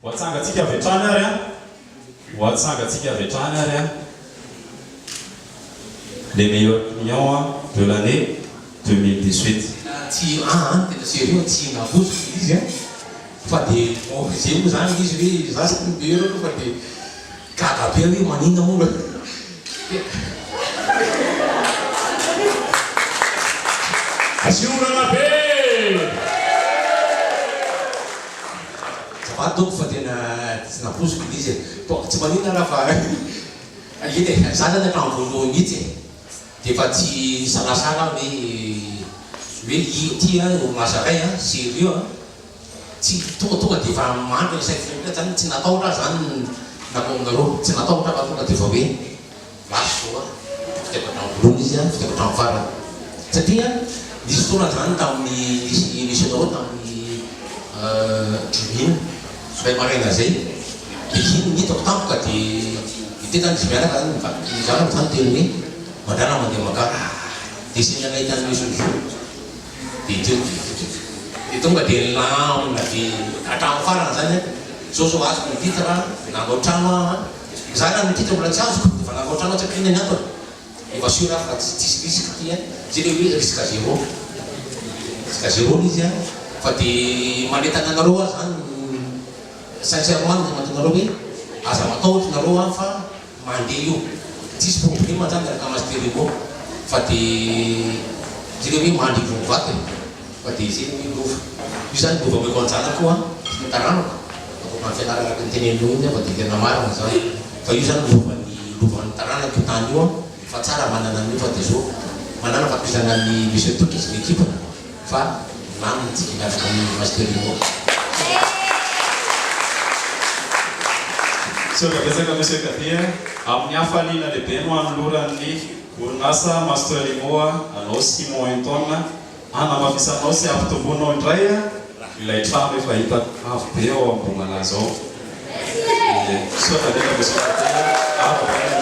Watsangatsika avy hatrany ary a. Watsangatsika avy hatrany ary a. Les meilleurs clients de l'année 2018. Ti tena sérieux ti naboso izy a. Fa de zay mo zany izy hoe za sy mbero fa de gaga be hoe maninga mo. Asiorana be. Donc fa tena tsy naposiko izy po tsy maninga raha fa ide za zany atao voalohany mihitsy de fa tsy sanasana hoe ty a mazaray a sérieux a tsy tonga de fa mandry say firenena zany tsy natao raha zany nakominareo tsy natao raha fa tonga de fa hoe maso a fitako atao voalohany izy a fitako atao farany satria nisy fotoana zany tamin'ny misynao tamin'ny jumina Supaya marahin zay begini hitako tampoka de ity zany izy miaraka zany zany zany teny hoe mandrana mandeha makara de sy mianahitany misy de tonga de lamina de hatramo farany zany so azoko ny titre nanao trano za na ny titre mbola tsy azoko fa nanao trano tsy kinany ato efa sûr fa tsisy risque ty zay le hoe risque zéro izy a fa de manetana anareo zany sincèrement mahatongareo hoe aza matahotra nareo a fa mandeha io tsisy problème zany miaraka masterimo fa de zay le hoe mandry vovaty fa de zay hoe lova io zany lova meko anjana koa taranaka fa fianarana araka ny tenenino iny fa de tena marina zany fa io zany lovan'ny taranaka io tany io fa tsara manana an'io fa de zao manana fampizana ny misy toky izy l'équipe fa naminy tsika miaraka amin'ny masterimo. Betsaka Monsieur Katia, amin'ny hafaliana lehibe no hanoloran'ny orinasa Master Limo anao Simon Entona hanamafisanao sy hampitomboanao indray ilay trano efa hita avo be ao ambony malaza ao. Betsaka Monsieur Katia.